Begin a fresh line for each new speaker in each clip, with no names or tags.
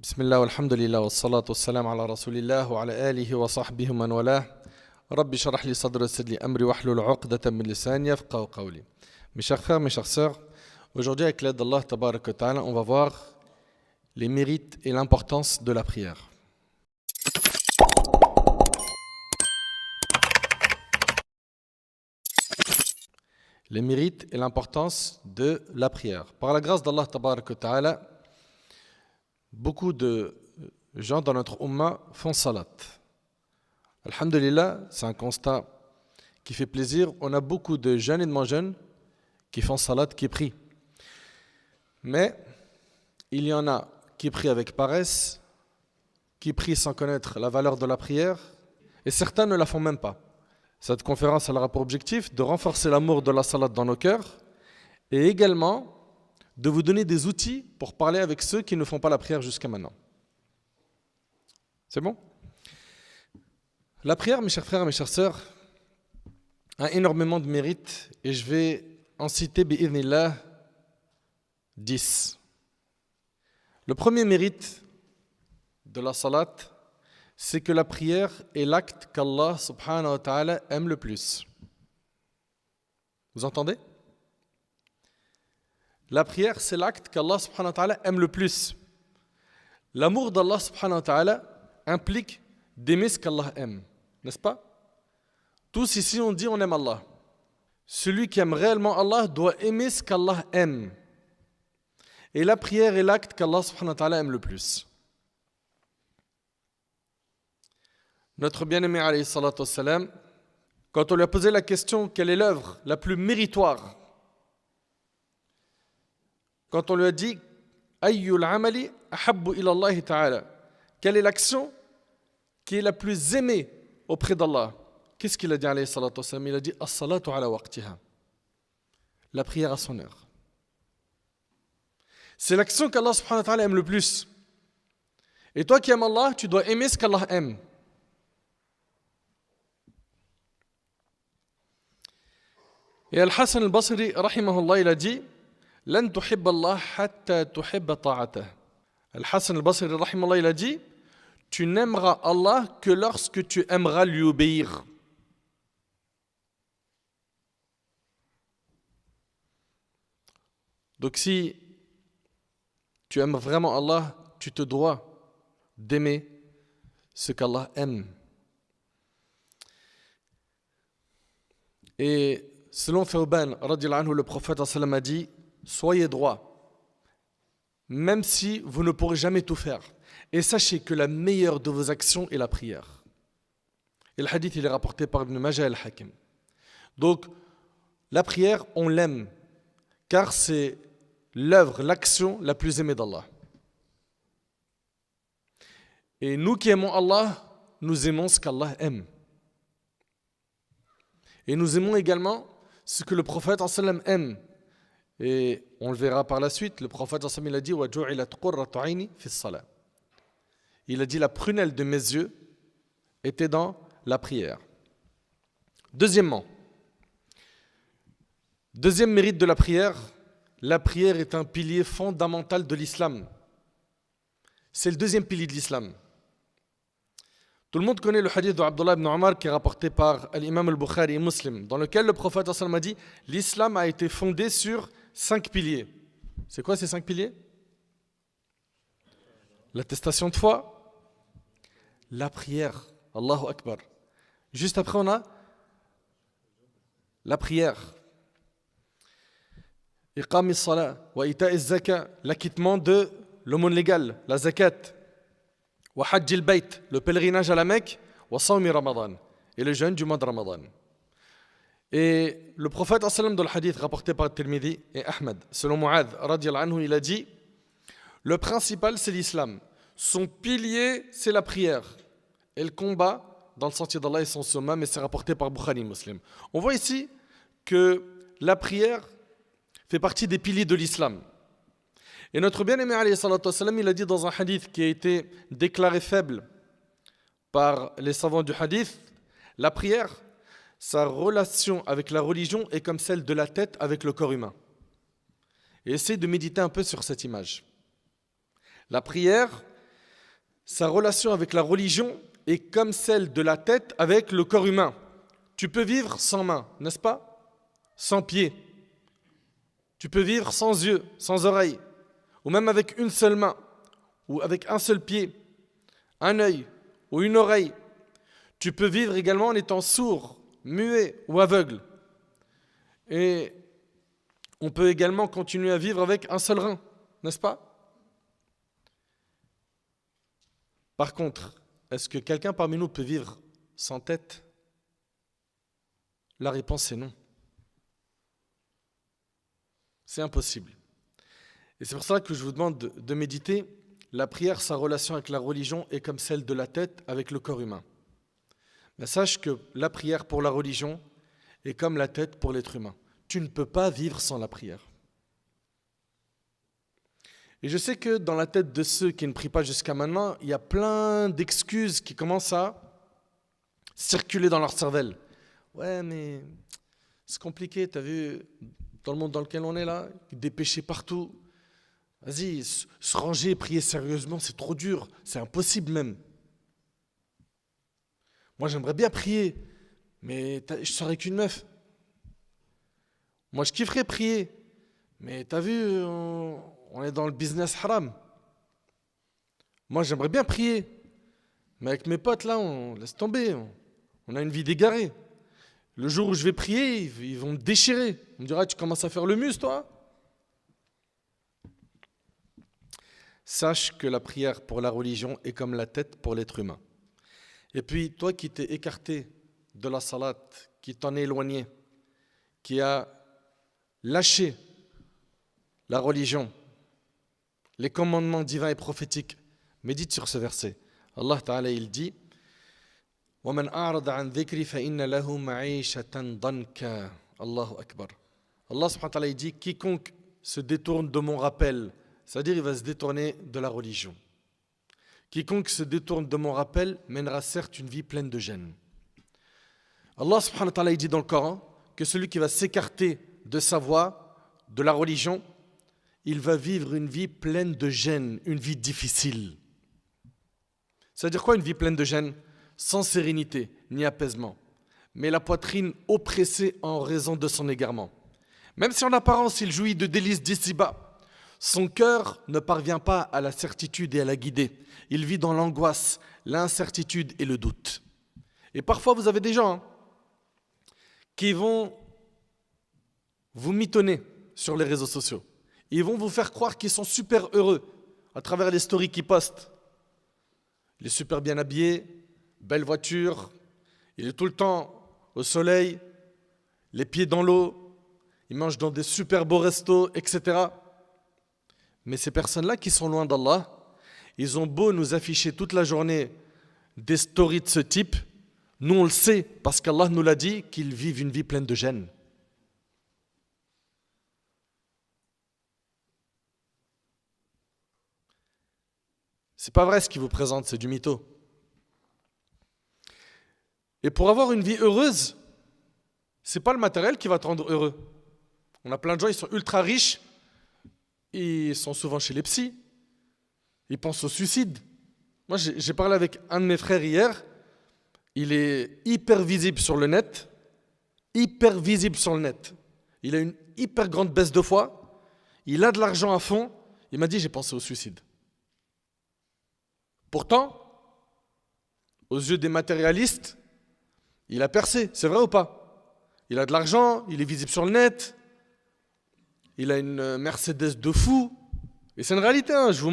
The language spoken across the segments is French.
بسم الله والحمد لله والصلاة والسلام على رسول الله وعلى آله وصحبه ومن والاه. ربي اشرح لي صدري ويسر لي أمري واحلل عقدة من لساني يفقهوا قولي. Mes chers frères, mes chères sœurs, aujourd'hui avec l'aide d'Allah Tabarak wa Ta'ala, on va voir les mérites et l'importance de la prière. Les mérites et l'importance de la prière. Par la grâce d'Allah Tabarak wa Ta'ala, beaucoup de gens dans notre Ummah font salat. Alhamdulillah, c'est un constat qui fait plaisir. On a beaucoup de jeunes et de moins jeunes qui font salat, qui prient. Mais il y en a qui prient avec paresse, qui prient sans connaître la valeur de la prière, et certains ne la font même pas. Cette conférence elle aura pour objectif de renforcer l'amour de la salat dans nos cœurs et également de vous donner des outils pour parler avec ceux qui ne font pas la prière jusqu'à maintenant. C'est bon? La prière, mes chers frères et mes chères sœurs, a énormément de mérites et je vais en citer, bi'idhnillah, 10. Le premier mérite de la salat, c'est que la prière est l'acte qu'Allah subhanahu wa ta'ala aime le plus. Vous entendez? La prière, c'est l'acte qu'Allah subhanahu wa ta'ala aime le plus. L'amour d'Allah subhanahu wa ta'ala implique d'aimer ce qu'Allah aime, n'est-ce pas? Tous ici on dit on aime Allah. Celui qui aime réellement Allah doit aimer ce qu'Allah aime. Et la prière est l'acte qu'Allah subhanahu wa ta'ala aime le plus. Notre bien-aimé alayhi salatu wassalam, quand on lui a posé la question quelle est l'œuvre la plus méritoire, quand on lui a dit ayyul amali ahabbu ila Allah ta'ala, quelle est l'action qui est la plus aimée auprès d'Allah? Qu'est-ce qu'il a dit alayhi salatu wassalam? Il a dit as-salatu ala waqtiha, la prière à son heure. C'est l'action qu'Allah subhanahu wa ta'ala aime le plus. Et toi qui aimes Allah, tu dois aimer ce qu'Allah aime. Et Al-Hassan al-Basri, rahimahullah, il a dit Lan tuhibba Allah hatta tuhibba ta'atah. Al-Hassan al-Basri, rahimahullah, il a dit tu n'aimeras Allah que lorsque tu aimeras lui obéir. Donc si tu aimes vraiment Allah, tu te dois d'aimer ce qu'Allah aime. Et selon Thawban, le prophète a dit soyez droit, même si vous ne pourrez jamais tout faire. Et sachez que la meilleure de vos actions est la prière. Et le hadith il est rapporté par Ibn Majah al-Hakim. Donc la prière, on l'aime, car c'est l'œuvre, l'action la plus aimée d'Allah. Et nous qui aimons Allah, nous aimons ce qu'Allah aime. Et nous aimons également ce que le prophète sallam aime. Et on le verra par la suite, le prophète sallam il a dit وَجُعِلَتْ قُرَّةُ عَيْنِي فِي الصَّلَاةِ. Il a dit la prunelle de mes yeux était dans la prière. Deuxième mérite de la prière est un pilier fondamental de l'islam. C'est le deuxième pilier de l'islam. Tout le monde connaît le hadith d'Abdullah ibn Omar qui est rapporté par l'imam al-Bukhari et Muslim, dans lequel le prophète sallam a dit l'islam a été fondé sur 5 piliers. C'est quoi ces 5 piliers? L'attestation de foi, la prière, Allahu Akbar. Juste après on a la prière, iqam as-salat wa ita az-zaka, l'acquittement de l'aumône légale, la zakat, wa hajj al-bayt, le pèlerinage à la Mecque, wa sawmi Ramadan, et le jeûne du mois de Ramadan. Et le prophète sallam dans le hadith rapporté par Tirmidhi et Ahmed, selon Mu'adh radiyallahu anhu, il a dit le principal c'est l'islam, son pilier c'est la prière et le combat dans le sentier d'Allah et son sommet, mais c'est rapporté par Bukhari et Muslim. On voit ici que la prière fait partie des piliers de l'islam. Et notre bien-aimé alayhi salatu wassalam, il a dit dans un hadith qui a été déclaré faible par les savants du hadith, la prière, sa relation avec la religion est comme celle de la tête avec le corps humain. Et essayez de méditer un peu sur cette image. La prière sa relation avec la religion est comme celle de la tête avec le corps humain. Tu peux vivre sans main, n'est-ce pas? Sans pied. Tu peux vivre sans yeux, sans oreilles, ou même avec une seule main, ou avec un seul pied, un œil ou une oreille. Tu peux vivre également en étant sourd, muet ou aveugle. Et on peut également continuer à vivre avec un seul rein, n'est-ce pas? Par contre, est-ce que quelqu'un parmi nous peut vivre sans tête? La réponse est non. C'est impossible. Et c'est pour ça que je vous demande de méditer. La prière, sa relation avec la religion est comme celle de la tête avec le corps humain. Mais sache que la prière pour la religion est comme la tête pour l'être humain. Tu ne peux pas vivre sans la prière. Et je sais que dans la tête de ceux qui ne prient pas jusqu'à maintenant, il y a plein d'excuses qui commencent à circuler dans leur cervelle. Ouais, mais c'est compliqué, t'as vu, dans le monde dans lequel on est là, des péchés partout. Vas-y, se ranger et prier sérieusement, c'est trop dur, c'est impossible même. Moi, j'aimerais bien prier, mais je serais qu'une meuf. Moi, je kifferais prier, mais t'as vu, on est dans le business haram. Moi, j'aimerais bien prier, mais avec mes potes là, on laisse tomber, on a une vie d'égaré. Le jour où je vais prier, ils vont me déchirer. On me dira, tu commences à faire le mus, toi? Sache que la prière pour la religion est comme la tête pour l'être humain. Et puis, toi qui t'es écarté de la salat, qui t'en est éloigné, qui a lâché la religion, les commandements divins et prophétiques, médite sur ce verset. Allah Ta'ala, il dit وَمَنْ أَعْرَضَ عَنْ ذِكْرِ فَإِنَّ لَهُ مَعِيشَةً ضَنْكًا Allahu Akbar. Allah subhanahu wa ta'ala, il dit quiconque se détourne de mon rappel, c'est-à-dire il va se détourner de la religion. Quiconque se détourne de mon rappel mènera certes une vie pleine de gêne. Allah subhanahu wa ta'ala, il dit dans le Coran que celui qui va s'écarter de sa voie, de la religion, il va vivre une vie pleine de gêne, une vie difficile. C'est-à-dire quoi une vie pleine de gêne? Sans sérénité ni apaisement, mais la poitrine oppressée en raison de son égarement. Même si en apparence il jouit de délices d'ici-bas, son cœur ne parvient pas à la certitude et à la guider. Il vit dans l'angoisse, l'incertitude et le doute. Et parfois vous avez des gens qui vont vous mitonner sur les réseaux sociaux. Ils vont vous faire croire qu'ils sont super heureux à travers les stories qu'ils postent. Il est super bien habillé, belle voiture, il est tout le temps au soleil, les pieds dans l'eau, il mange dans des super beaux restos, etc. Mais ces personnes-là qui sont loin d'Allah, ils ont beau nous afficher toute la journée des stories de ce type, nous on le sait parce qu'Allah nous l'a dit qu'ils vivent une vie pleine de gêne. C'est pas vrai ce qu'ils vous présentent, c'est du mytho. Et pour avoir une vie heureuse, c'est pas le matériel qui va te rendre heureux. On a plein de gens, ils sont ultra riches, ils sont souvent chez les psys, ils pensent au suicide. Moi, j'ai parlé avec un de mes frères hier, il est hyper visible sur le net, il a une hyper grande baisse de foi, il a de l'argent à fond, il m'a dit j'ai pensé au suicide. Pourtant, aux yeux des matérialistes, il a percé, c'est vrai ou pas? Il a de l'argent, il est visible sur le net, il a une Mercedes de fou, et c'est une réalité, hein, je vous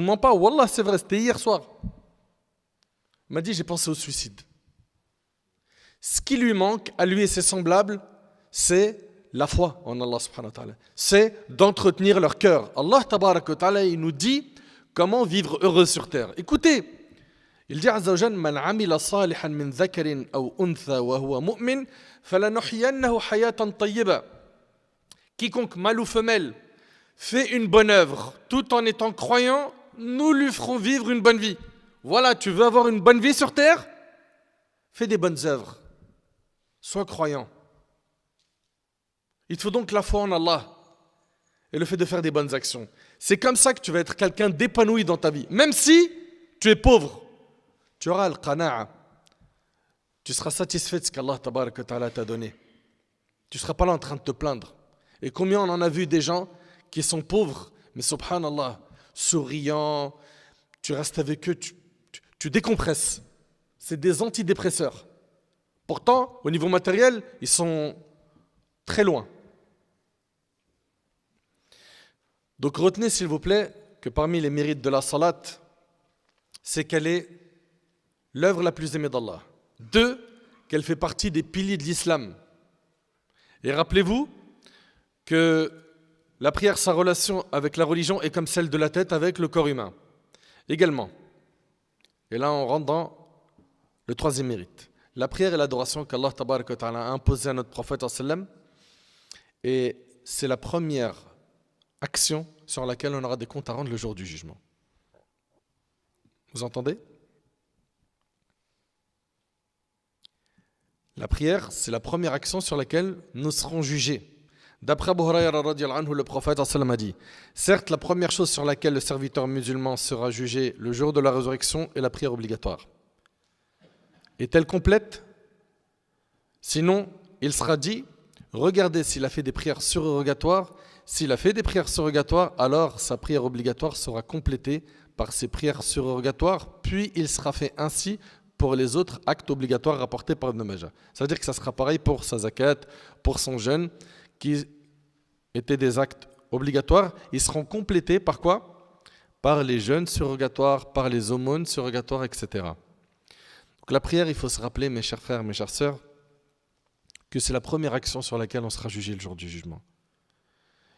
mens pas, wallah c'est vrai, c'était hier soir. Il m'a dit j'ai pensé au suicide. Ce qui lui manque, à lui et ses semblables, c'est la foi en Allah subhanahu wa ta'ala. C'est d'entretenir leur cœur. Allah tabarak wa ta'ala, il nous dit comment vivre heureux sur terre. Écoutez, il dit Azza wa Jal, Man amila salihan min dhakarin aw untha wa huwa mu'min, falanuhyiyannahu hayatan tayyiba. Quiconque, mâle ou femelle, fait une bonne œuvre tout en étant croyant, nous lui ferons vivre une bonne vie. Voilà, tu veux avoir une bonne vie sur terre? Fais des bonnes œuvres. Sois croyant. Il te faut donc la foi en Allah et le fait de faire des bonnes actions. C'est comme ça que tu vas être quelqu'un d'épanoui dans ta vie. Même si tu es pauvre, tu auras le qana'a. Tu seras satisfait de ce qu'Allah tabarak wa ta'ala t'a donné. Tu ne seras pas là en train de te plaindre. Et combien on en a vu des gens qui sont pauvres, mais subhanallah, souriants, tu restes avec eux, tu décompresses. C'est des antidépresseurs. Pourtant, au niveau matériel, ils sont très loin. Donc retenez s'il vous plaît que parmi les mérites de la salat, c'est qu'elle est l'œuvre la plus aimée d'Allah. 2, qu'elle fait partie des piliers de l'islam. Et rappelez-vous que la prière, sa relation avec la religion est comme celle de la tête avec le corps humain. Également. Et là, on rentre dans le 3e mérite. La prière et l'adoration qu'Allah tabarak wa ta'ala a imposé à notre prophète sallam, et c'est la première action sur laquelle on aura des comptes à rendre le jour du jugement. Vous entendez? La prière, c'est la première action sur laquelle nous serons jugés. D'après Abu Hurayra radiyallahu anhu, le prophète sallam a dit: certes, la première chose sur laquelle le serviteur musulman sera jugé le jour de la résurrection est la prière obligatoire. Est-elle complète? Sinon, il sera dit: regardez s'il a fait des prières surrogatoires. S'il a fait des prières surrogatoires, alors sa prière obligatoire sera complétée par ses prières surrogatoires, puis il sera fait ainsi pour les autres actes obligatoires rapportés par Ibn Majah. Ça veut dire que ça sera pareil pour sa zakat, pour son jeûne, qui étaient des actes obligatoires. Ils seront complétés par quoi? Par les jeûnes surrogatoires, par les aumônes surrogatoires, etc. Donc la prière, il faut se rappeler, mes chers frères, mes chères sœurs, que c'est la première action sur laquelle on sera jugé le jour du jugement.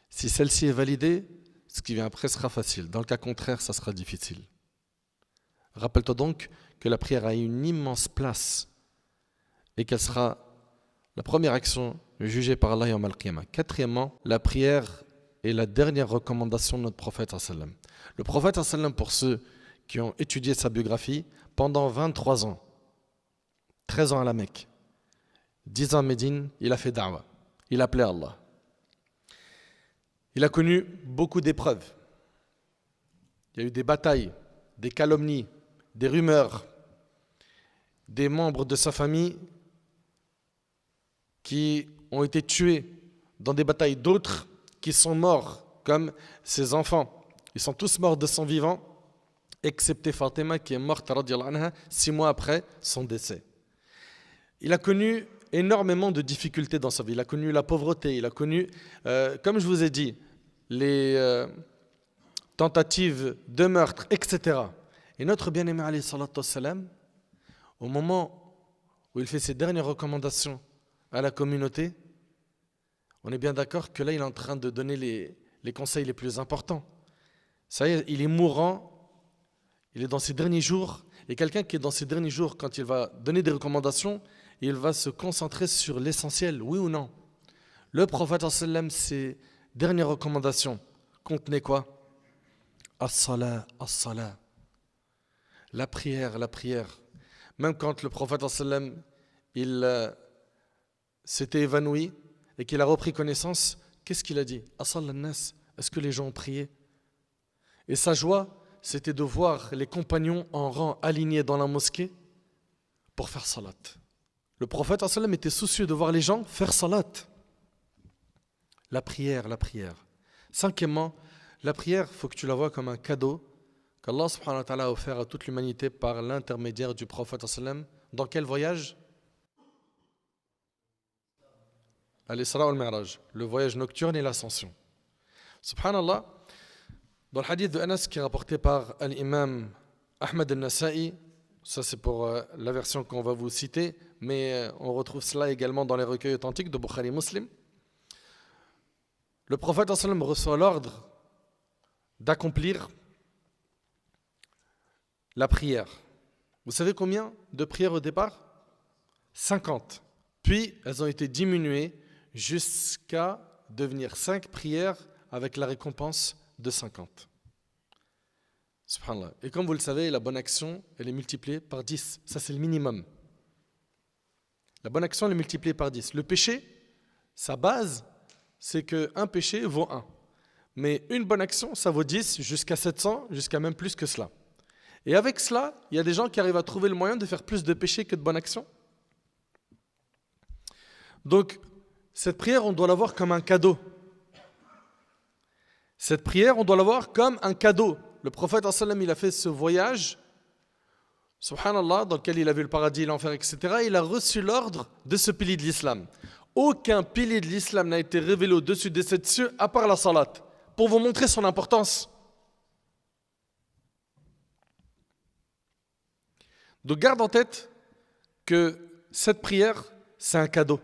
Si celle-ci est validée, ce qui vient après sera facile. Dans le cas contraire, ça sera difficile. Rappelle-toi donc que la prière a une immense place et qu'elle sera la première action jugée par Allah yawm al-qiyamah. 4e, la prière est la dernière recommandation de notre prophète sallam. Le prophète sallam, pour ceux qui ont étudié sa biographie, pendant 23 ans, 13 ans à la Mecque, 10 ans à Médine, il a fait da'wa. Il appelait Allah. Il a connu beaucoup d'épreuves. Il y a eu des batailles, des calomnies, des rumeurs, des membres de sa famille qui ont été tués dans des batailles, d'autres qui sont morts, comme ses enfants. Ils sont tous morts de son vivant, excepté Fatima qui est morte radiyallahu anha 6 mois après son décès. Il a connu énormément de difficultés dans sa vie. Il a connu la pauvreté, il a connu, comme je vous ai dit, les tentatives de meurtre, etc. Et notre bien-aimé alayhi salatu wassalam, au moment où il fait ses dernières recommandations à la communauté, on est bien d'accord que là il est en train de donner les conseils les plus importants. Ça y est, il est mourant, il est dans ses derniers jours, et quelqu'un qui est dans ses derniers jours, quand il va donner des recommandations, il va se concentrer sur l'essentiel, oui ou non. Le prophète sallam, ses dernières recommandations contenaient quoi? As-salat, as-salat. La prière, la prière. Même quand le prophète sallam, il s'était évanoui et qu'il a repris connaissance, qu'est-ce qu'il a dit? As-salat nas. Est-ce que les gens ont prié? Et sa joie, c'était de voir les compagnons en rang alignés dans la mosquée pour faire salat. Le prophète sallam était soucieux de voir les gens faire salat. La prière, la prière. 5e, la prière, il faut que tu la vois comme un cadeau qu'Allah subhanahu wa ta'ala a offert à toute l'humanité par l'intermédiaire du prophète sallam. Dans quel voyage? Al-Isra wal-Mi'raj, le voyage nocturne et l'ascension. Subhanallah, dans le hadith de Anas qui est rapporté par l'imam Ahmad al-Nasa'i, ça c'est pour la version qu'on va vous citer, mais on retrouve cela également dans les recueils authentiques de Bukhari Muslim. Le prophète sallam reçoit l'ordre d'accomplir la prière. Vous savez combien de prières au départ? 50. Puis elles ont été diminuées jusqu'à devenir 5 prières avec la récompense de 50. Subhanallah. Et comme vous le savez, la bonne action, elle est multipliée par 10. Ça, c'est le minimum. La bonne action, elle est multipliée par 10. Le péché, sa base, c'est qu'un péché vaut 1. Mais une bonne action, ça vaut 10 jusqu'à 700, jusqu'à même plus que cela. Et avec cela, il y a des gens qui arrivent à trouver le moyen de faire plus de péché que de bonnes actions. Donc, cette prière, on doit la voir comme un cadeau. Cette prière, on doit la voir comme un cadeau. Le prophète, il a fait ce voyage, subhanallah, dans lequel il a vu le paradis, l'enfer, etc. Il a reçu l'ordre de ce pilier de l'islam. Aucun pilier de l'islam n'a été révélé au-dessus des 7 cieux, à part la salat, pour vous montrer son importance. Donc garde en tête que cette prière, c'est un cadeau.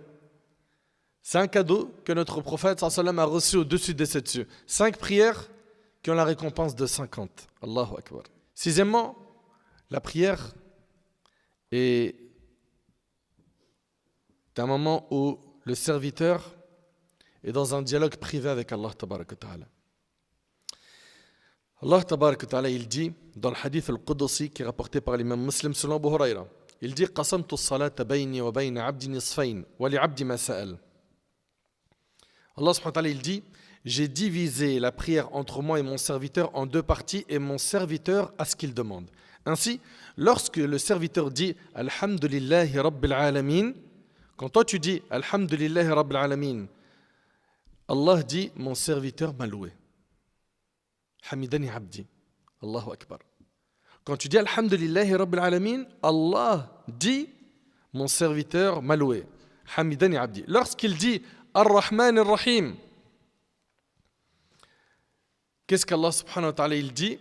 C'est un cadeau que notre prophète sallam a reçu au-dessus des 7 cieux. 5 prières qui ont la récompense de 50. Allahu Akbar. Sixièmement, la prière est un moment où le serviteur est dans un dialogue privé avec Allah tabarak wa ta'ala. Allah tabarak wa ta'ala, il dit dans le hadith al-Qudsi qui est rapporté par l'imam Muslim selon Abu Huraira, il dit qasamtu as-salata bayni wa bayna 'abdi nisfayn wa li 'abdi ma sa'al. Allah subhanahu wa ta'ala, il dit j'ai divisé la prière entre moi et mon serviteur en 2 parties et mon serviteur a ce qu'il demande. Ainsi, lorsque le serviteur dit Alhamdulillahi Rabbil Alamin, quand toi tu dis Alhamdulillahi Rabbil Alamin, Allah dit mon serviteur m'a loué. Hamidani Abdi. Allahu Akbar. Quand tu dis Alhamdulillahi Rabbil Alamin, Allah dit mon serviteur m'a loué. Hamidani Abdi. Lorsqu'il dit Ar-Rahman Ar-Rahim, qu'est-ce qu'Allah subhanahu wa ta'ala il dit?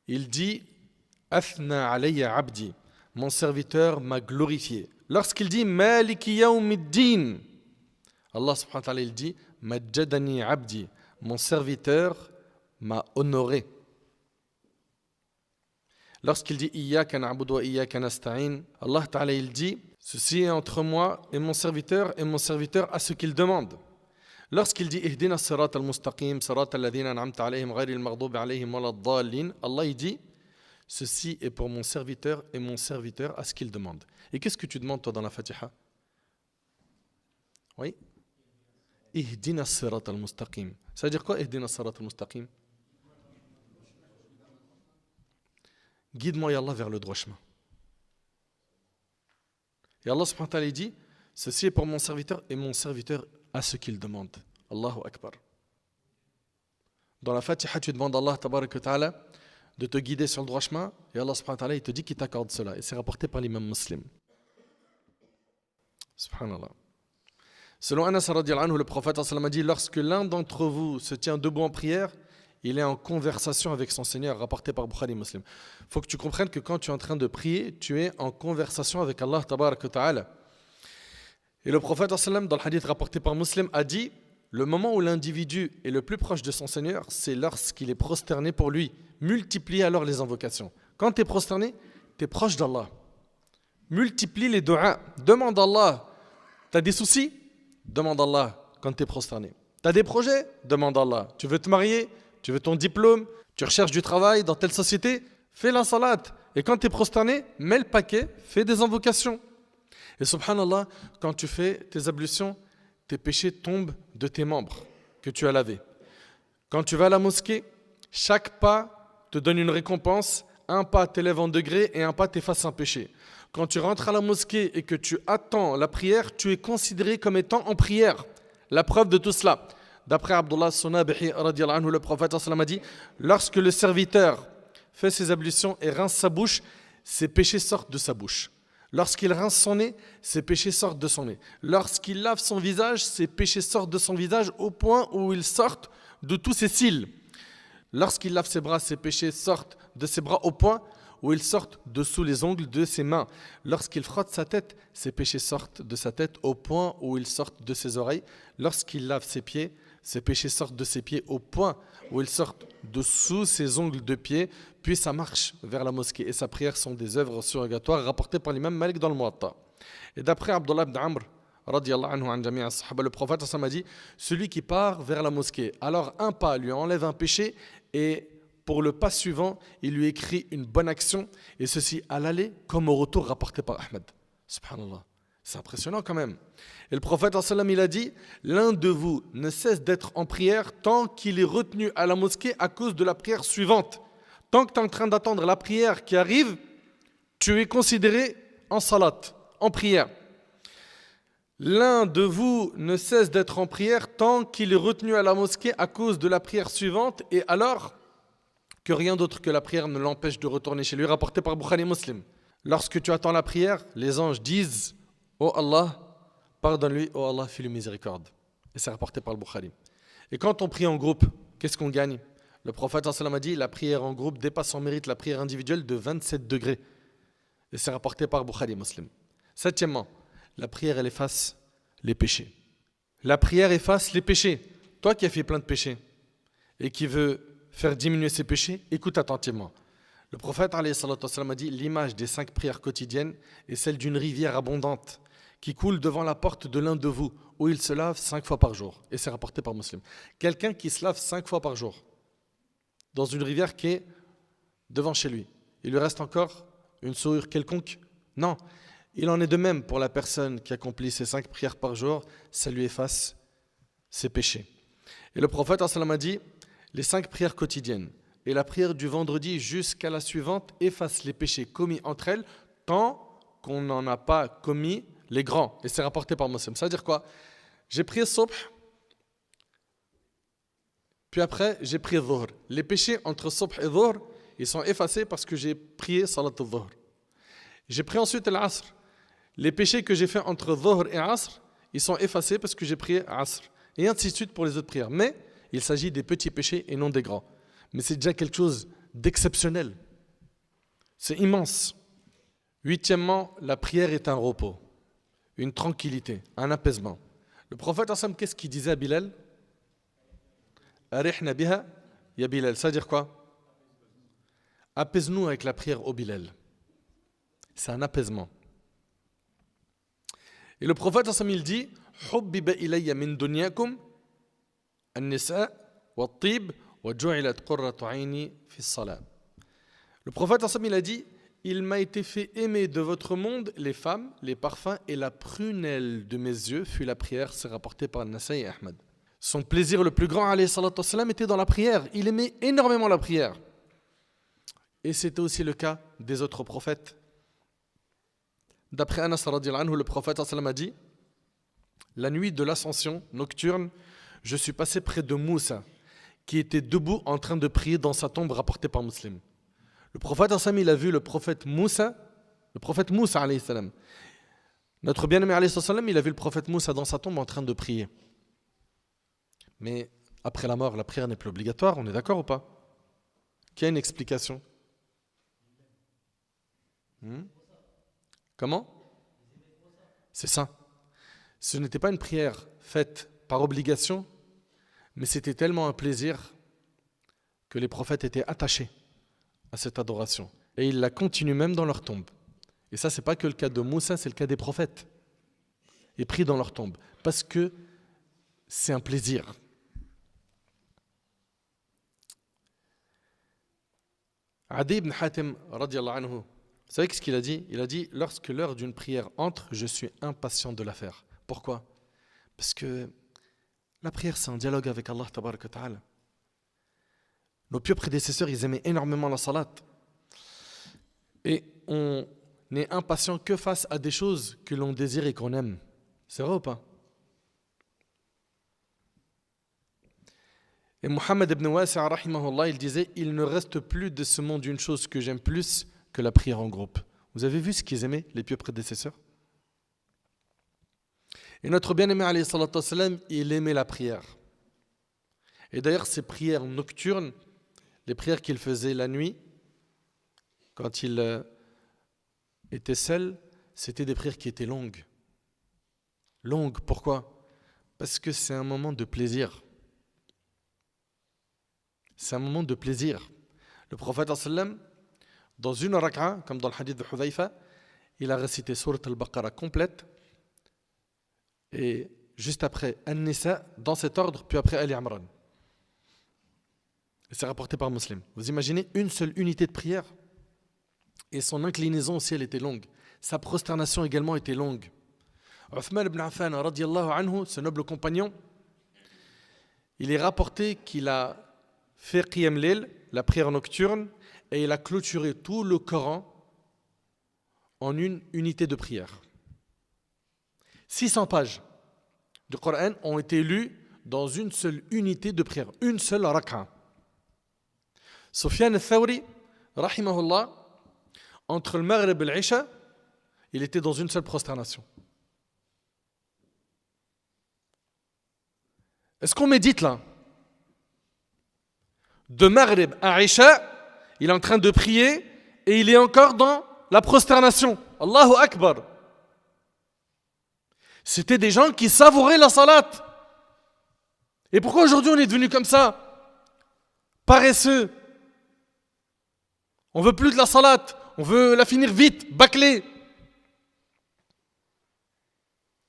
Il dit Athna alayya abdi, mon serviteur m'a glorifié. Lorsqu'il dit Maliki yawmiddin, Allah subhanahu wa ta'ala il dit Majjadani abdi, mon serviteur m'a honoré. Lorsqu'il dit Iyyaka na'budu wa iyyaka nasta'in, Allah ta'ala il dit ceci est entre moi et mon serviteur a ce qu'il demande. Lorsqu'il dit Ihdina as-sirata al-mustaqim, sirata alladhina an'amta alayhim ghayri al-maghdubi alayhim wa lad-dallin, Allah il dit ceci est pour mon serviteur a ce qu'il demande. Et qu'est-ce que tu demandes toi dans la Fatiha? Oui. Ihdina as-sirata al-mustaqim. Ça veut dire quoi Ihdina as-sirata al-mustaqim? Guide-moi ya Allah vers le droit chemin. Et Allah subhanahu wa ta'ala dit ceci est pour mon serviteur à ce qu'il demande. Allahu Akbar. Dans la Fatiha, tu demandes à Allah tabarak wa ta'ala de te guider sur le droit chemin et Allah subhanahu wa ta'ala il te dit qu'il t'accorde cela. Et c'est rapporté par l'imam Muslim. Subhanallah. Selon Anas radiyallahu anhu, le prophète a dit lorsque l'un d'entre vous se tient debout en prière, il est en conversation avec son Seigneur, rapporté par Bukhari Muslim. Il faut que tu comprennes que quand tu es en train de prier, tu es en conversation avec Allah tabarak wa ta'ala. Et le prophète dans le hadith rapporté par Muslim a dit le moment où l'individu est le plus proche de son Seigneur, c'est lorsqu'il est prosterné pour lui. Multiplie alors les invocations. Quand tu es prosterné, tu es proche d'Allah. Multiplie les du'a. Demande à Allah. Tu as des soucis? Demande à Allah quand tu es prosterné. Tu as des projets? Demande à Allah. Tu veux te marier? Tu veux ton diplôme? Tu recherches du travail dans telle société? Fais la salat. Et quand tu es prosterné, mets le paquet, fais des invocations. Et subhanallah, quand tu fais tes ablutions, tes péchés tombent de tes membres que tu as lavés. Quand tu vas à la mosquée, chaque pas te donne une récompense. Un pas t'élève en degré et un pas t'efface un péché. Quand tu rentres à la mosquée et que tu attends la prière, tu es considéré comme étant en prière. La preuve de tout cela, d'après Abdullah Sunabihi radiyallahu anhu, le prophète a dit lorsque le serviteur fait ses ablutions et rince sa bouche, ses péchés sortent de sa bouche. Lorsqu'il rince son nez, ses péchés sortent de son nez. Lorsqu'il lave son visage, ses péchés sortent de son visage au point où ils sortent de tous ses cils. Lorsqu'il lave ses bras, ses péchés sortent de ses bras au point où ils sortent dessous les ongles de ses mains. Lorsqu'il frotte sa tête, ses péchés sortent de sa tête au point où ils sortent de ses oreilles. Lorsqu'il lave ses pieds, ses péchés sortent de ses pieds au point où ils sortent dessous ses ongles de pied. Puis sa marche vers la mosquée et sa prière sont des œuvres surrogatoires rapportées par l'imam Malik dans le Muwatta. Et d'après Abdullah ibn Amr, radiyallahu anhu an jami'a as-sahaba, le prophète a dit celui qui part vers la mosquée, alors un pas lui enlève un péché et pour le pas suivant, il lui écrit une bonne action et ceci à l'aller comme au retour rapporté par Ahmed. Subhanallah. C'est impressionnant quand même. Et le prophète il a dit l'un de vous ne cesse d'être en prière tant qu'il est retenu à la mosquée à cause de la prière suivante. Tant que tu es en train d'attendre la prière qui arrive, tu es considéré en salat, en prière. L'un de vous ne cesse d'être en prière tant qu'il est retenu à la mosquée à cause de la prière suivante et alors que rien d'autre que la prière ne l'empêche de retourner chez lui, rapporté par Bukhari Muslim. Lorsque tu attends la prière, les anges disent « Oh Allah, pardonne-lui, oh Allah, fais-lui miséricorde ». Et c'est rapporté par le Bukhari. Et quand on prie en groupe, qu'est-ce qu'on gagne? Le prophète sallam a dit la prière en groupe dépasse en mérite la prière individuelle de 27 degrés. Et c'est rapporté par Bukhari Muslim. Septièmement, la prière elle efface les péchés. La prière efface les péchés. Toi qui as fait plein de péchés et qui veux faire diminuer ses péchés, écoute attentivement. Le prophète alayhi salatu wassalam a dit l'image des 5 prières quotidiennes est celle d'une rivière abondante qui coule devant la porte de l'un de vous où il se lave 5 fois par jour. Et c'est rapporté par Muslim. Quelqu'un qui se lave 5 fois par jour dans une rivière qui est devant chez lui, il lui reste encore une souillure quelconque? Non. Il en est de même pour la personne qui accomplit ces 5 prières par jour, ça lui efface ses péchés. Et le prophète a dit les 5 prières quotidiennes et la prière du vendredi jusqu'à la suivante effacent les péchés commis entre elles tant qu'on n'en a pas commis les grands. Et c'est rapporté par Muslim. Ça veut dire quoi? J'ai prié Subh, puis après j'ai prié Dhuhr. Les péchés entre Subh et Dhuhr, ils sont effacés parce que j'ai prié Salat al-Dhuhr. J'ai prié ensuite l'Asr. Les péchés que j'ai fait entre Dhuhr et Asr, ils sont effacés parce que j'ai prié Asr. Et ainsi de suite pour les autres prières. Mais il s'agit des petits péchés et non des grands. Mais c'est déjà quelque chose d'exceptionnel. C'est immense. Huitièmement, la prière est un repos, une tranquillité, un apaisement. Le prophète, qu'est-ce qu'il disait à Bilal? Arihna biha ya Bilal. Ça veut dire quoi? Apaise-nous avec la prière au Bilal. C'est un apaisement. Et le prophète, il dit Hubbiba ilayya min dunyakum an-nisa wa-t-tib wa ju'ilat qurratu 'ayni fi as-salat. Le prophète, il a dit il m'a été fait aimer de votre monde les femmes, les parfums et la prunelle de mes yeux fut la prière. C'est rapporté par Nasaï et Ahmad. Son plaisir le plus grand, alayhi salatu wassalam, était dans la prière. Il aimait énormément la prière. Et c'était aussi le cas des autres prophètes. D'après Anas radhiyallahu anhu, le prophète a dit la nuit de l'ascension nocturne, je suis passé près de Moussa, qui était debout en train de prier dans sa tombe, rapporté par Muslim. Le prophète il a vu le prophète Moussa alayhi salam. Notre bien-aimé alayhi salam, il a vu le prophète Moussa dans sa tombe en train de prier. Mais après la mort, la prière n'est plus obligatoire, on est d'accord ou pas? Qui a une explication? Comment? C'est ça. Ce n'était pas une prière faite par obligation, mais c'était tellement un plaisir que les prophètes étaient attachés à cette adoration. Et ils la continuent même dans leur tombe. Et ça, ce n'est pas que le cas de Moussa, c'est le cas des prophètes. Ils prient dans leur tombe. Parce que c'est un plaisir. Adi ibn Hatim, radiyallahu anhu, vous savez ce qu'il a dit? Il a dit, lorsque l'heure d'une prière entre, je suis impatient de la faire. Pourquoi? Parce que la prière, c'est un dialogue avec Allah tabaraka wa ta'ala. Nos pieux prédécesseurs, ils aimaient énormément la salat. Et on n'est impatient que face à des choses que l'on désire et qu'on aime. C'est vrai ou pas? Et Muhammad ibn Wasi', rahimahullah, il disait, il ne reste plus de ce monde une chose que j'aime plus que la prière en groupe. Vous avez vu ce qu'ils aimaient, les pieux prédécesseurs? Et notre bien-aimé, alayhi salatu wassalam, il aimait la prière. Et d'ailleurs, ces prières nocturnes, les prières qu'il faisait la nuit, quand il était seul, c'était des prières qui étaient longues. Longues, pourquoi? Parce que c'est un moment de plaisir. C'est un moment de plaisir. Le prophète, dans une raka'a, comme dans le hadith de Hudhayfa, il a récité Surat al-Baqarah complète, et juste après An-Nisa, dans cet ordre, puis après Ali Imran. Et c'est rapporté par Muslim. Vous imaginez une seule unité de prière? Et son inclinaison aussi, elle était longue. Sa prosternation également était longue. Uthman ibn Affan, radiyallahu anhu, ce noble compagnon, il est rapporté qu'il a fait Qiyam Layl, la prière nocturne, et il a clôturé tout le Coran en une unité de prière. 600 pages du Coran ont été lues dans une seule unité de prière, une seule rak'a. Sufyan al-Thawri, rahimahullah, entre le Maghrib et l'Isha, il était dans une seule prosternation. Est-ce qu'on médite là? De Maghrib à Isha, il est en train de prier et il est encore dans la prosternation. Allahu Akbar. C'était des gens qui savouraient la salat. Et pourquoi aujourd'hui on est devenu comme ça? Paresseux. On veut plus de la salat. On veut la finir vite, bâclée.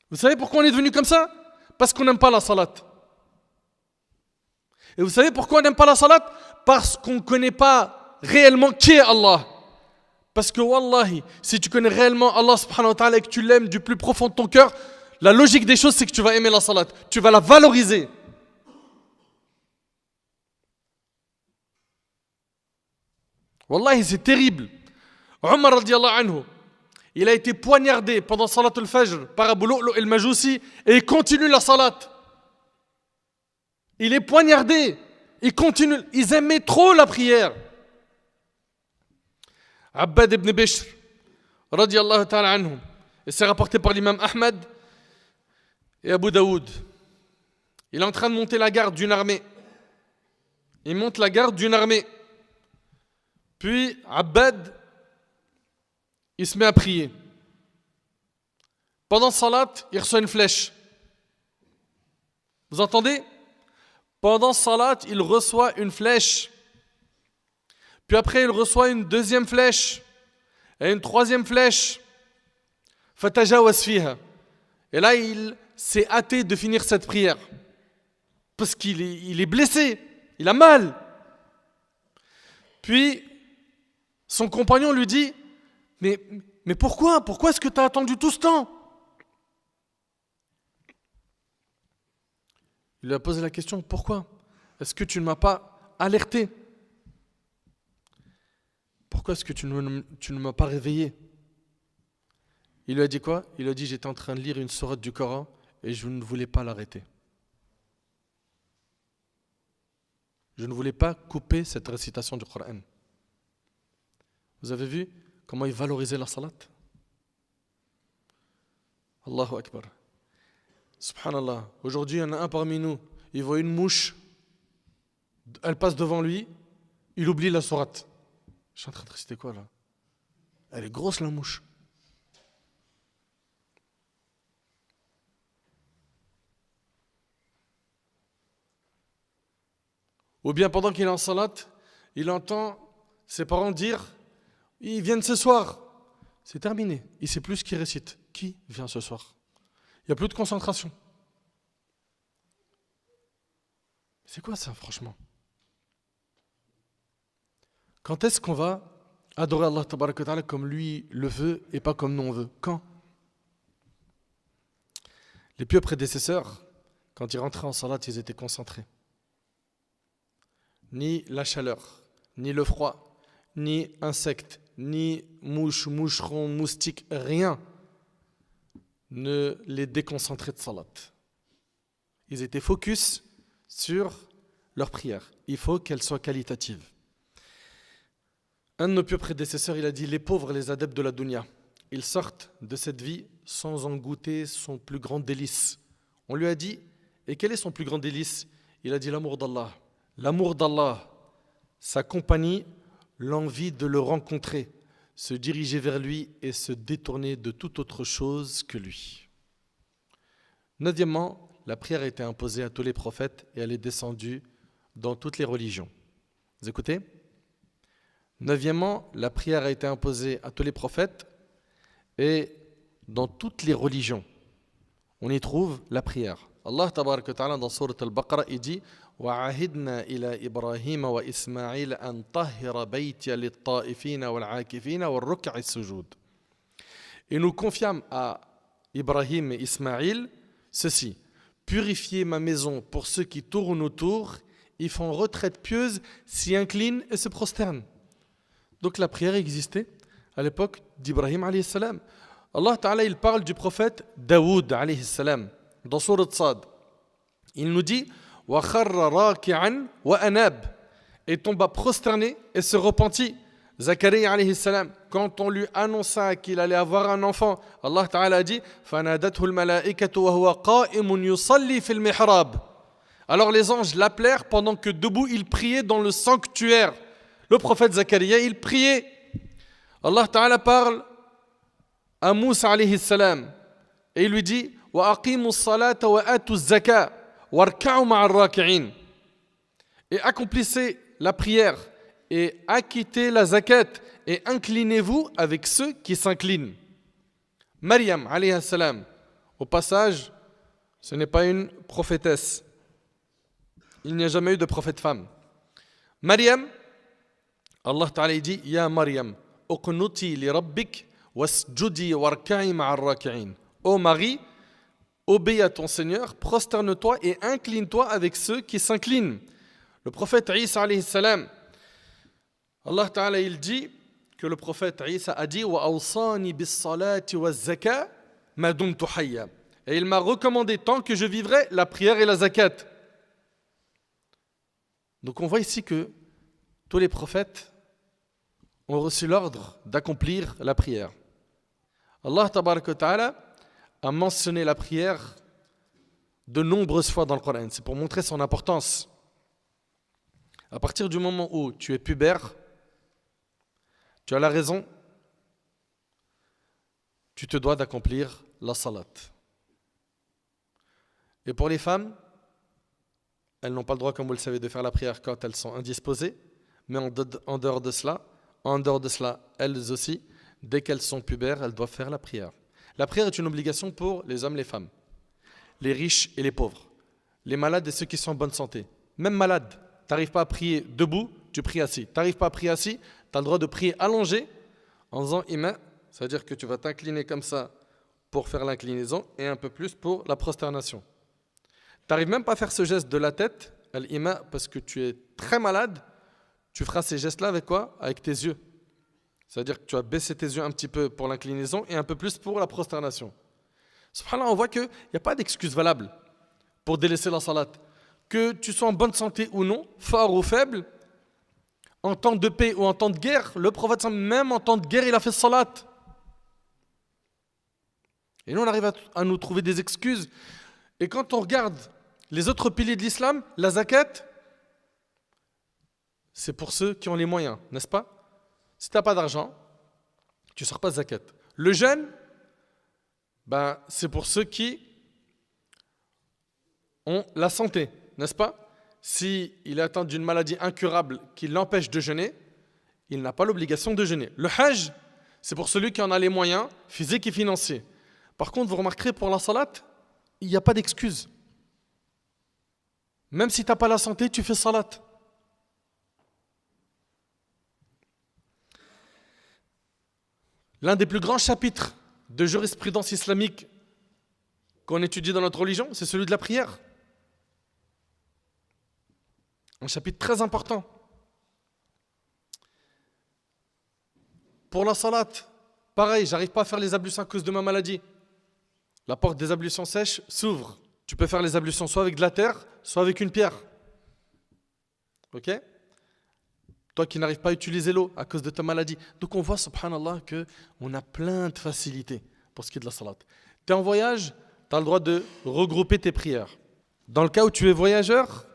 Vous savez pourquoi on est devenu comme ça? Parce qu'on n'aime pas la salat. Et vous savez pourquoi on n'aime pas la salat? Parce qu'on ne connaît pas réellement qui est Allah. Parce que wallahi, si tu connais réellement Allah subhanahu wa ta'ala et que tu l'aimes du plus profond de ton cœur, la logique des choses c'est que tu vas aimer la salat. Tu vas la valoriser. Wallahi, c'est terrible. Omar radiallahu anhu, il a été poignardé pendant salat al-fajr par Abu Lu'lu' al-Majusi et il continue la salat. Il est poignardé. Il continue. Ils aimaient trop la prière. Abbad ibn Bishr, radiallahu ta'ala anhu, et c'est rapporté par l'imam Ahmad et Abu Daoud. Il est en train de monter la garde d'une armée. Il monte la garde d'une armée. Puis Abbad, il se met à prier. Pendant salat, il reçoit une flèche. Vous entendez? Pendant salat, il reçoit une flèche. Puis après, il reçoit une deuxième flèche. Et une troisième flèche. Fatajawaz fiha. Et là, il s'est hâté de finir cette prière. Parce qu'il est blessé. Il a mal. Puis, son compagnon lui dit, mais pourquoi? Pourquoi est-ce que tu as attendu tout ce temps? Il lui a posé la question, pourquoi? Est-ce que tu ne m'as pas alerté? Pourquoi est-ce que tu ne m'as pas réveillé? Il lui a dit quoi? Il lui a dit, j'étais en train de lire une sourate du Coran et je ne voulais pas l'arrêter. Je ne voulais pas couper cette récitation du Coran. Vous avez vu comment il valorisait la salat? Allahu Akbar. Subhanallah. Aujourd'hui, il y en a un parmi nous, il voit une mouche, elle passe devant lui, il oublie la sourate. Je suis en train de réciter quoi là? Elle est grosse la mouche. Ou bien pendant qu'il est en salat, il entend ses parents dire, ils viennent ce soir. C'est terminé. Il ne sait plus ce qu'il récite. Qui vient ce soir? Il n'y a plus de concentration. C'est quoi ça, franchement? Quand est-ce qu'on va adorer Allah tabaraka wa ta'ala comme lui le veut et pas comme nous on veut? Quand? Les pieux prédécesseurs, quand ils rentraient en salat, ils étaient concentrés. Ni la chaleur, ni le froid, ni insectes, ni mouches, moucherons, moustiques, rien ne les déconcentrait de salat. Ils étaient focus sur leur prière. Il faut qu'elle soit qualitative. Un de nos pieux prédécesseurs, il a dit, les pauvres, les adeptes de la dunya, ils sortent de cette vie sans en goûter son plus grand délice. On lui a dit, et quel est son plus grand délice? Il a dit l'amour d'Allah. L'amour d'Allah, sa compagnie, l'envie de le rencontrer, se diriger vers lui et se détourner de toute autre chose que lui. Neuvièmement, la prière a été imposée à tous les prophètes et elle est descendue dans toutes les religions. Vous écoutez? Neuvièmement, la prière a été imposée à tous les prophètes et dans toutes les religions, on y trouve la prière. Allah tabaraka wa ta'ala dans Surat al-Baqarah, il dit وَعَهِدْنَا إِلَى إِبْرَاهِيمَ وَإِسْمَاعِيلَ أَنْ طَهِّرَ بَيْتِيَ لِلطَّائِفِينَ وَالْعَاكِفِينَ وَالرُّكَّعِ السُّجُودِ. Et nous confiâmes à Ibrahim et Ismaïl ceci: purifiez ma maison pour ceux qui tournent autour, ils font retraite pieuse, s'y inclinent et se prosternent. Donc la prière existait à l'époque d'Ibrahim alayhi salam. Allah Ta'ala, il parle du prophète Daoud alayhi salam dans Sourate Sad. Il nous dit wa kharra raki'an wa anab, et tomba prosterné et se repentit. Zacharia alayhi salam, quand on lui annonça qu'il allait avoir un enfant, Allah Ta'ala a dit fanadathu al-malaikatu wa huwa qa'imun yusalli fil mihrab. Alors les anges l'appelèrent pendant que debout il priait dans le sanctuaire. Le prophète Zacharia, il priait. Allah Ta'ala parle à Moussa alayhi salam et il lui dit wa aqimus salata wa atuz zaka warka'u ma'ar raki'in, et accomplissez la prière et acquittez la zakat et inclinez-vous avec ceux qui s'inclinent. Maryam alayhi salam, au passage, ce n'est pas une prophétesse. Il n'y a jamais eu de prophète femme. Maryam, Allah Ta'ala dit ya Maryam uqnuti li rabbik wasjudi warka'i ma'ar raki'in. Ô Marie, obéis à ton Seigneur, prosterne-toi et incline-toi avec ceux qui s'inclinent. Le prophète Isa alayhi salam, Allah Ta'ala, il dit que le prophète Isa a dit wa awsani bis salati waz zaka ma dumtu hayya, et il m'a recommandé tant que je vivrai la prière et la zakat. Donc on voit ici que tous les prophètes ont reçu l'ordre d'accomplir la prière. Allah Ta'ala a mentionné la prière de nombreuses fois dans le Coran. C'est pour montrer son importance. À partir du moment où tu es pubère, tu as la raison, tu te dois d'accomplir la salat. Et pour les femmes, elles n'ont pas le droit, comme vous le savez, de faire la prière quand elles sont indisposées, mais en dehors de cela, elles aussi, dès qu'elles sont pubères, elles doivent faire la prière. La prière est une obligation pour les hommes et les femmes, les riches et les pauvres, les malades et ceux qui sont en bonne santé. Même malade, tu n'arrives pas à prier debout, tu pries assis. Tu n'arrives pas à prier assis, tu as le droit de prier allongé en faisant ima, c'est-à-dire que tu vas t'incliner comme ça pour faire l'inclinaison et un peu plus pour la prosternation. Tu n'arrives même pas à faire ce geste de la tête, al-ima, parce que tu es très malade, tu feras ces gestes-là avec quoi? Avec tes yeux. C'est-à-dire que tu vas baisser tes yeux un petit peu pour l'inclinaison et un peu plus pour la prosternation. Subhanallah, on voit qu'il n'y a pas d'excuse valable pour délaisser la salat. Que tu sois en bonne santé ou non, fort ou faible, en temps de paix ou en temps de guerre, le prophète, même en temps de guerre, il a fait salat. Et nous, on arrive à nous trouver des excuses. Et quand on regarde les autres piliers de l'islam, la zakat, c'est pour ceux qui ont les moyens, n'est-ce pas? Si tu n'as pas d'argent, tu ne sors pas de zakat. Le jeûne, c'est pour ceux qui ont la santé, n'est-ce pas? S'il est atteint d'une maladie incurable qui l'empêche de jeûner, il n'a pas l'obligation de jeûner. Le hajj, c'est pour celui qui en a les moyens physiques et financiers. Par contre, vous remarquerez, pour la salat, il n'y a pas d'excuse. Même si tu n'as pas la santé, tu fais salat. L'un des plus grands chapitres de jurisprudence islamique qu'on étudie dans notre religion, c'est celui de la prière. Un chapitre très important. Pour la salat, pareil, j'arrive pas à faire les ablutions à cause de ma maladie. La porte des ablutions sèches s'ouvre. Tu peux faire les ablutions soit avec de la terre, soit avec une pierre. Ok? Toi qui n'arrives pas à utiliser l'eau à cause de ta maladie. Donc on voit, subhanallah, qu'on a plein de facilités pour ce qui est de la salat. Tu es en voyage, tu as le droit de regrouper tes prières. Dans le cas où tu es voyageur,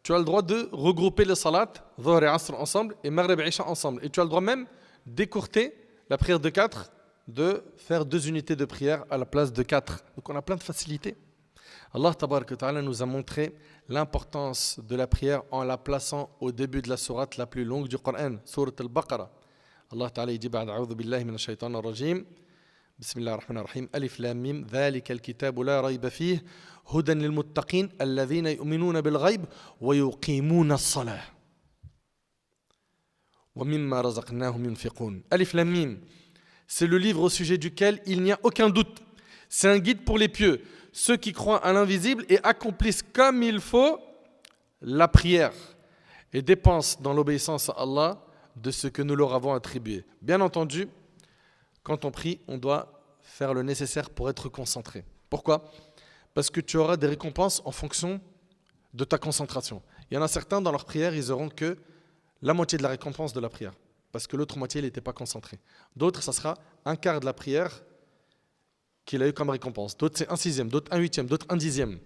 tu as le droit de regrouper les salats, Dhuhr et Asr ensemble, et Maghrib et Isha ensemble. Et tu as le droit même d'écourter la prière de 4, de faire 2 unités de prière à la place de 4. Donc on a plein de facilités. Allah Tabaraka Ta'ala nous a montré l'importance de la prière en la plaçant au début de la sourate la plus longue du Coran, sourate al-Baqarah. Allah Ta'ala dit ba'd a'udhu billahi minash shaitanir rajim. Bismillahir rahmanir rahim. Alif lam mim. Dhalika al-kitabu la rayba fihi hudan lil muttaqin alladhina yu'minuna bil ghayb wa yuqimuna as-salah. Wa mimma razaqnahum yunfiqun. Alif lam mim. C'est le livre au sujet duquel il n'y a aucun doute. C'est un guide pour les pieux, ceux qui croient à l'invisible et accomplissent comme il faut la prière et dépensent dans l'obéissance à Allah de ce que nous leur avons attribué. Bien entendu, quand on prie, on doit faire le nécessaire pour être concentré. Pourquoi ? Parce que tu auras des récompenses en fonction de ta concentration. Il y en a certains, dans leur prière, ils auront que la moitié de la récompense de la prière, parce que l'autre moitié, il n'était pas concentré. D'autres, ça sera un quart de la prière qu'il a eu comme récompense. D'autres, c'est un sixième, d'autres un huitième, d'autres un dixième.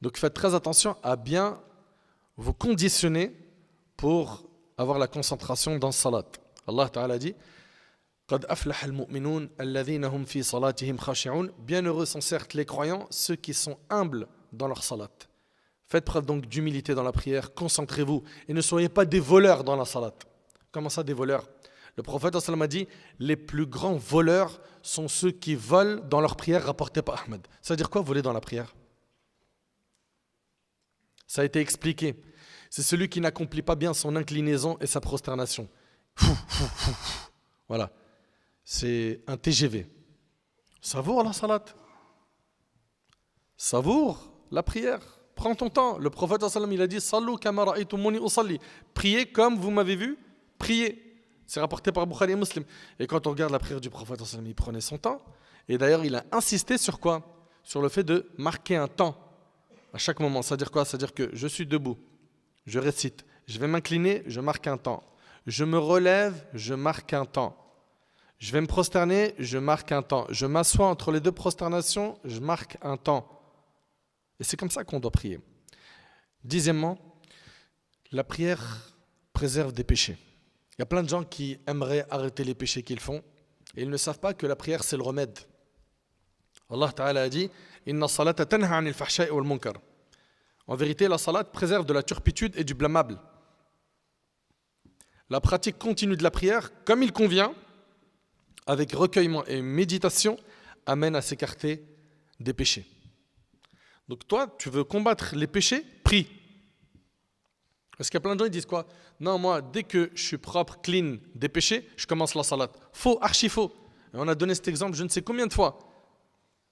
Donc faites très attention à bien vous conditionner pour avoir la concentration dans le salat. Allah Ta'ala dit قَدْ أَفْلَحَ الْمُؤْمِنُونَ الَّذِينَ هُمْ فِي صَلَاتِهِمْ خَاشِعُونَ. Bienheureux sont certes les croyants, ceux qui sont humbles dans leur salat. Faites preuve donc d'humilité dans la prière, concentrez-vous et ne soyez pas des voleurs dans la salat. Comment ça, des voleurs ? Le prophète a dit, les plus grands voleurs sont ceux qui volent dans leur prière rapportée par Ahmed. Ça veut dire quoi, voler dans la prière ? Ça a été expliqué. C'est celui qui n'accomplit pas bien son inclinaison et sa prosternation. Voilà. C'est un TGV. Savoure la salat. Savoure la prière. Prends ton temps. Le prophète il a dit Sallu kama ra'aytumuni usalli. Priez comme vous m'avez vu, priez. C'est rapporté par Bukhari et Muslim. Et quand on regarde la prière du prophète, il prenait son temps. Et d'ailleurs, il a insisté sur quoi ? Sur le fait de marquer un temps à chaque moment. C'est-à-dire quoi ? C'est-à-dire que je suis debout, je récite, je vais m'incliner, je marque un temps. Je me relève, je marque un temps. Je vais me prosterner, je marque un temps. Je m'assois entre les deux prosternations, je marque un temps. Et c'est comme ça qu'on doit prier. Dixièmement, la prière préserve des péchés. Il y a plein de gens qui aimeraient arrêter les péchés qu'ils font et ils ne savent pas que la prière c'est le remède. Allah Ta'ala a dit Inna salata tanha anil fahsha'i wal munkar. En vérité, la salat préserve de la turpitude et du blâmable. La pratique continue de la prière, comme il convient, avec recueillement et méditation, amène à s'écarter des péchés. Donc toi, tu veux combattre les péchés, prie. Parce qu'il y a plein de gens qui disent quoi ? Non, moi, dès que je suis propre, clean des péchés, je commence la salat. Faux, archi faux. Et on a donné cet exemple je ne sais combien de fois.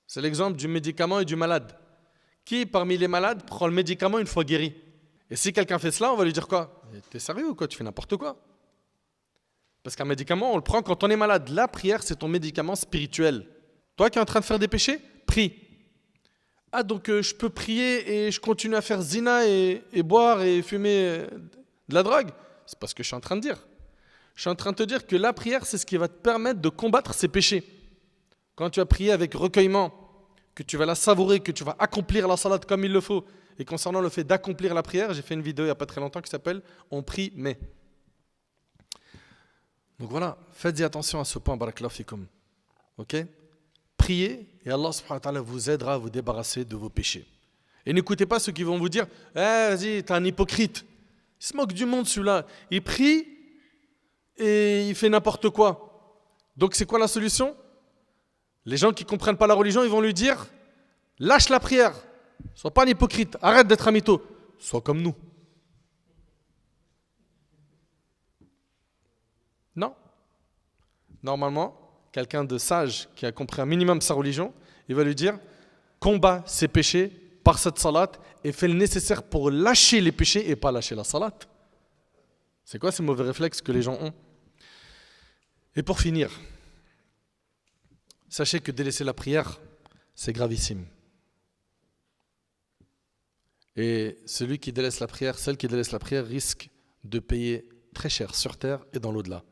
C'est l'exemple du médicament et du malade. Qui parmi les malades prend le médicament une fois guéri ? Et si quelqu'un fait cela, on va lui dire quoi ? T'es sérieux ou quoi ? Tu fais n'importe quoi. Parce qu'un médicament, on le prend quand on est malade. La prière, c'est ton médicament spirituel. Toi qui es en train de faire des péchés, prie. Ah, donc je peux prier et je continue à faire zina et boire et fumer de la drogue ? C'est pas ce que je suis en train de dire. Je suis en train de te dire que la prière, c'est ce qui va te permettre de combattre ces péchés. Quand tu vas prier avec recueillement, que tu vas la savourer, que tu vas accomplir la salade comme il le faut. Et concernant le fait d'accomplir la prière, j'ai fait une vidéo il n'y a pas très longtemps qui s'appelle « On prie mais ». Donc voilà, faites attention à ce point, barakallahu fikum. Ok ? Priez et Allah subhanahu wa ta'ala vous aidera à vous débarrasser de vos péchés. Et n'écoutez pas ceux qui vont vous dire « vas-y, t'es un hypocrite ». Il se moque du monde celui-là. Il prie et il fait n'importe quoi. Donc c'est quoi la solution ? Les gens qui ne comprennent pas la religion, ils vont lui dire « Lâche la prière, sois pas un hypocrite, arrête d'être un mytho, sois comme nous ». Non. Normalement, quelqu'un de sage qui a compris un minimum sa religion, il va lui dire combat ses péchés par cette salat et fais le nécessaire pour lâcher les péchés et pas lâcher la salat. C'est quoi ces mauvais réflexes que les gens ont ? Et pour finir, sachez que délaisser la prière, c'est gravissime. Et celui qui délaisse la prière, celle qui délaisse la prière risque de payer très cher sur terre et dans l'au-delà.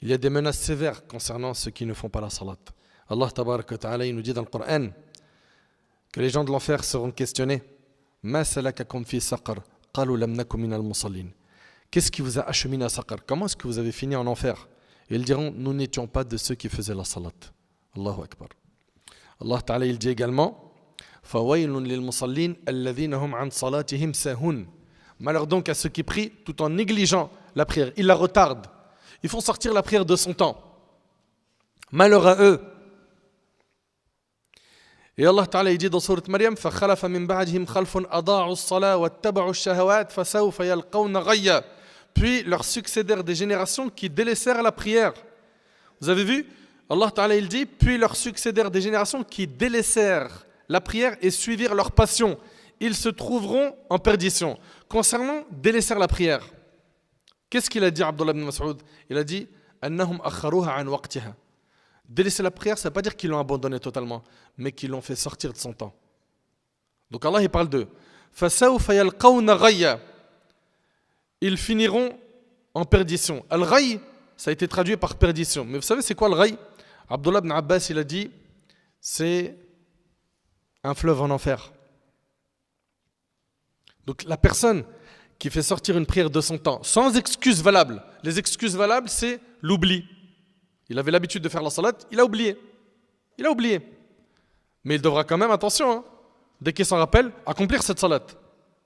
Il y a des menaces sévères concernant ceux qui ne font pas la salat. Allah tabarak wa ta'ala il nous dit dans le Coran que les gens de l'enfer seront questionnés. Ma salakakum fi saqar qalu lam nakum minal musallin. Qu'est-ce qui vous a acheminé à Saqar ? Comment est-ce que vous avez fini en enfer ? Et ils diront nous n'étions pas de ceux qui faisaient la salat. Allahu akbar. Allah ta'ala il dit également fawailun lil musallin alladhina hum an salatihim sahun. Malheur donc à ceux qui prient tout en négligeant la prière, ils la retardent. Ils font sortir la prière de son temps. Malheur à eux. Et Allah Ta'ala il dit dans sourate Maryam فَخَلَفَ مِن بَعْدِهِمْ خَلْفٌ أَضَاعُوا الصَّلَاةَ وَاتَّبَعُوا الشَّهَوَاتِ فَسَوْفَ يَلْقَوْنَ غَيًّا. Puis leur succédèrent des générations qui délaissèrent la prière. Vous avez vu ? Allah Ta'ala il dit puis leur succédèrent des générations qui délaissèrent la prière et suivirent leur passion. Ils se trouveront en perdition. Concernant délaisser la prière, Qu'est-ce qu'il a dit Abdullah ibn Mas'ud? Il a dit annahum akharuha an waqtiha. Délaisser la prière, ça ne veut pas dire qu'ils l'ont abandonné totalement, mais qu'ils l'ont fait sortir de son temps. Donc Allah il parle d'eux. Fasawfa yalqawna ghayya. Ils finiront en perdition. Al-Ghay, ça a été traduit par perdition. Mais vous savez c'est quoi le Ghay? Abdullah ibn Abbas il a dit c'est un fleuve en enfer. Donc la personne qui fait sortir une prière de son temps sans excuse valable. Les excuses valables c'est l'oubli. Il avait l'habitude de faire la salat, il a oublié. Il a oublié. Mais il devra quand même, attention, hein, dès qu'il s'en rappelle, accomplir cette salat.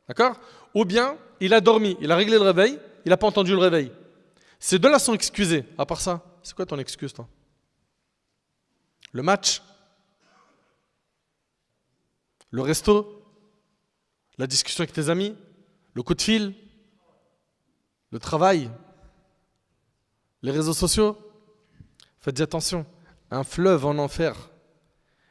D'accord? Ou bien, il a dormi, il a réglé le réveil, il n'a pas entendu le réveil. Ces deux-là sont excusés. À part ça, c'est quoi ton excuse, toi? Le match? Le resto? La discussion avec tes amis? Le coup de fil? Le travail? Les réseaux sociaux? Faites attention, un fleuve en enfer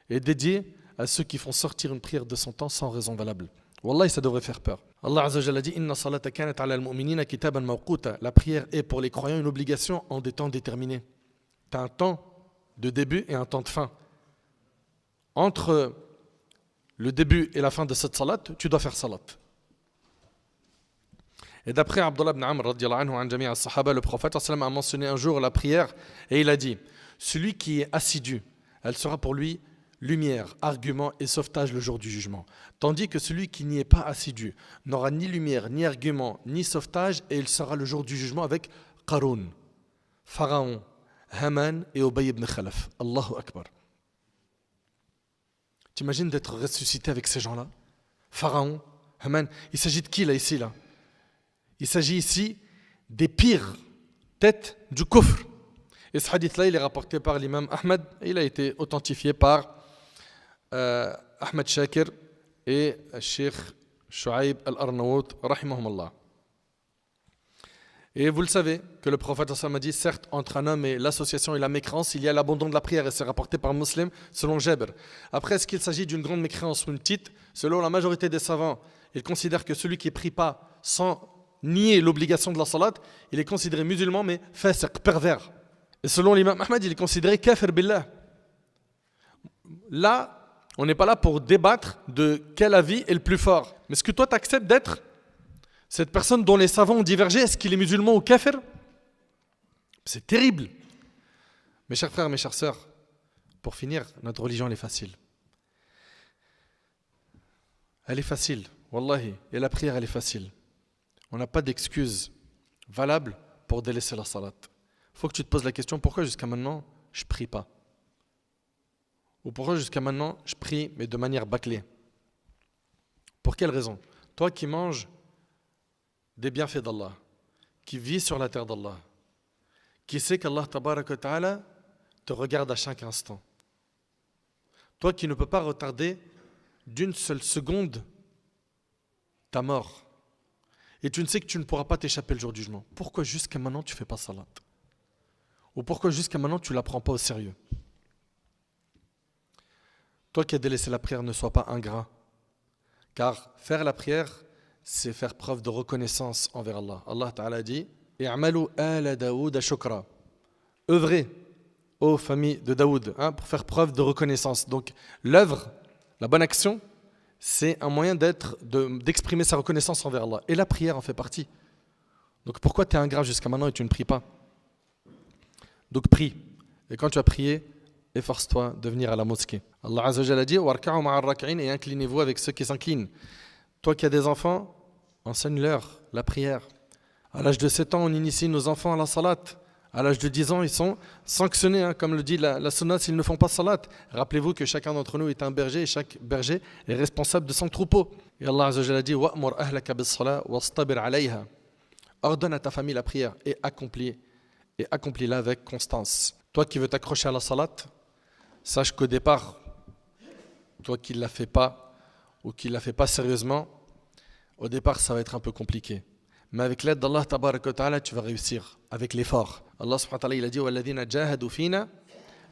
est dédié à ceux qui font sortir une prière de son temps sans raison valable. Wallahi, ça devrait faire peur. Allah Azza wa Jalla dit Inna salata kanat ala al-mu'minina kitaban mawquta. La prière est pour les croyants une obligation en des temps déterminés. Tu as un temps de début et un temps de fin. Entre le début et la fin de cette salat, tu dois faire salat. Et d'après Abdullah ibn Amr, le prophète a mentionné un jour la prière et il a dit celui qui est assidu, elle sera pour lui lumière, argument et sauvetage le jour du jugement. Tandis que celui qui n'y est pas assidu n'aura ni lumière, ni argument, ni sauvetage et il sera le jour du jugement avec Qarun, Pharaon, Haman et Ubay ibn Khalaf. Allahu Akbar. T'imagines d'être ressuscité avec ces gens-là? Pharaon, Haman, il s'agit de qui là ici là? Il s'agit ici des pires têtes du kufr. Et ce hadith-là, il est rapporté par l'imam Ahmed. Il a été authentifié par Ahmed Shakir et Cheikh Shu'aib al-Arnaout, rahimahumullah. Et vous le savez, que le prophète a dit, certes, entre un homme et l'association et la mécréance, il y a l'abandon de la prière, et c'est rapporté par Muslim, selon Jabr. Après, est-ce qu'il s'agit d'une grande mécréance ou une petite? Selon la majorité des savants, ils considèrent que celui qui ne prie pas sans nier l'obligation de la salat, il est considéré musulman, mais fasiq, pervers. Et selon l'imam Ahmed, il est considéré kafir billah. Là, on n'est pas là pour débattre de quel avis est le plus fort. Mais est-ce que toi, tu acceptes d'être cette personne dont les savants ont divergé? Est-ce qu'il est musulman ou kafir? C'est terrible. Mes chers frères, mes chères sœurs, pour finir, notre religion, elle est facile. Elle est facile, wallahi. Et la prière, elle est facile. On n'a pas d'excuse valable pour délaisser la salat. Il faut que tu te poses la question, pourquoi jusqu'à maintenant, je ne prie pas? Ou pourquoi jusqu'à maintenant, je prie, mais de manière bâclée? Pour quelle raison? Toi qui manges des bienfaits d'Allah, qui vis sur la terre d'Allah, qui sait qu'Allah tabaraka wa ta'ala te regarde à chaque instant. Toi qui ne peux pas retarder d'une seule seconde ta mort. Et tu ne sais que tu ne pourras pas t'échapper le jour du jugement. Pourquoi jusqu'à maintenant tu ne fais pas salat? Ou pourquoi jusqu'à maintenant tu ne la prends pas au sérieux? Toi qui as délaissé la prière, ne sois pas ingrat. Car faire la prière, c'est faire preuve de reconnaissance envers Allah. Allah Ta'ala dit I'malu ala Daoud shukra. Œuvrez aux familles de Daoud pour faire preuve de reconnaissance. Donc l'œuvre, la bonne action, c'est un moyen d'exprimer sa reconnaissance envers Allah. Et la prière en fait partie. Donc pourquoi tu es ingrat jusqu'à maintenant et tu ne pries pas? Donc prie. Et quand tu as prié, efforce-toi de venir à la mosquée. Allah Azza wa Jalla dit Warka'u ma'ar rak'in, et inclinez-vous avec ceux qui s'inclinent. Toi qui as des enfants, enseigne-leur la prière. À l'âge de 7 ans, on initie nos enfants à la salat. À l'âge de 10 ans, ils sont sanctionnés, comme le dit la sunna, s'ils ne font pas salat. Rappelez-vous que chacun d'entre nous est un berger et chaque berger est responsable de son troupeau. Et Allah Azza wa Jalla dit Wa'mur ahlaka bis-salat wastabir 'alayha. Ordonne à ta famille la prière et accomplis-la avec constance. Toi qui veux t'accrocher à la salat, sache qu'au départ, toi qui ne la fais pas ou qui ne la fais pas sérieusement, au départ ça va être un peu compliqué. Mais avec l'aide d'Allah tabaraka wa ta'ala, tu vas réussir avec l'effort. Allah subhanahu wa ta'ala, il a dit وَالَّذِينَ جَاهَدُوا فِينَا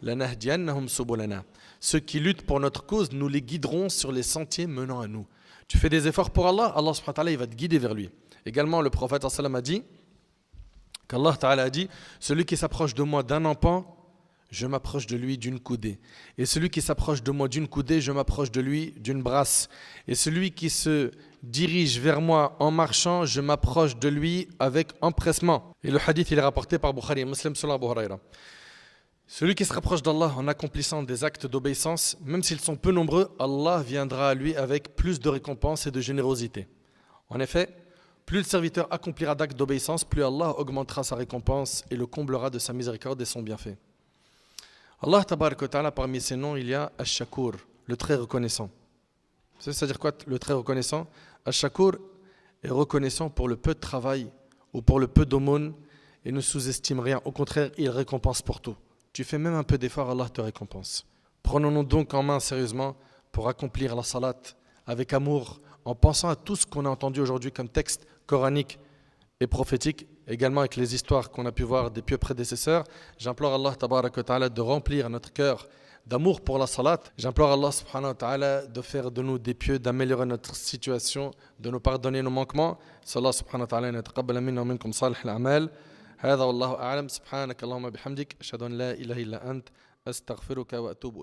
لَنَهْدِيَنَّهُمْ سُبُلَنَا. Ceux qui luttent pour notre cause, nous les guiderons sur les sentiers menant à nous. Tu fais des efforts pour Allah, Allah subhanahu wa ta'ala, il va te guider vers lui. Également, le prophète sallallahu alayhi wa sallam a dit qu'Allah Ta'ala a dit, celui qui s'approche de moi d'un empan, je m'approche de lui d'une coudée. Et celui qui s'approche de moi d'une coudée, je m'approche de lui d'une brasse. Et celui qui se dirige vers moi en marchant, je m'approche de lui avec empressement. Et le hadith, il est rapporté par Bukhari et Muslim selon Abu Huraira. Celui qui se rapproche d'Allah en accomplissant des actes d'obéissance, même s'ils sont peu nombreux, Allah viendra à lui avec plus de récompenses et de générosité. En effet, plus le serviteur accomplira d'actes d'obéissance, plus Allah augmentera sa récompense et le comblera de sa miséricorde et son bienfait. Allah tabarak wa ta'ala, parmi ses noms, il y a Ash-Shakur, le très reconnaissant. Vous savez, c'est-à-dire quoi le très reconnaissant? Ash-Shakur est reconnaissant pour le peu de travail ou pour le peu d'aumône et ne sous-estime rien. Au contraire, il récompense pour tout. Tu fais même un peu d'effort, Allah te récompense. Prenons-nous donc en main sérieusement pour accomplir la salat avec amour, en pensant à tout ce qu'on a entendu aujourd'hui comme texte coranique et prophétique, également avec les histoires qu'on a pu voir des pieux prédécesseurs. J'implore Allah tabarak wa ta'ala de remplir notre cœur d'amour pour la salat. J'implore Allah subhanahu wa ta'ala de faire de nous des pieux, d'améliorer notre situation, de nous pardonner nos manquements. Sallallahu subhanahu wa ta'ala yataqabbal minna wa minkum salih al-a'mal. هذا والله أعلم سبحانك اللهم بحمدك أشهد أن لا إله إلا أنت أستغفرك وأتوب إليك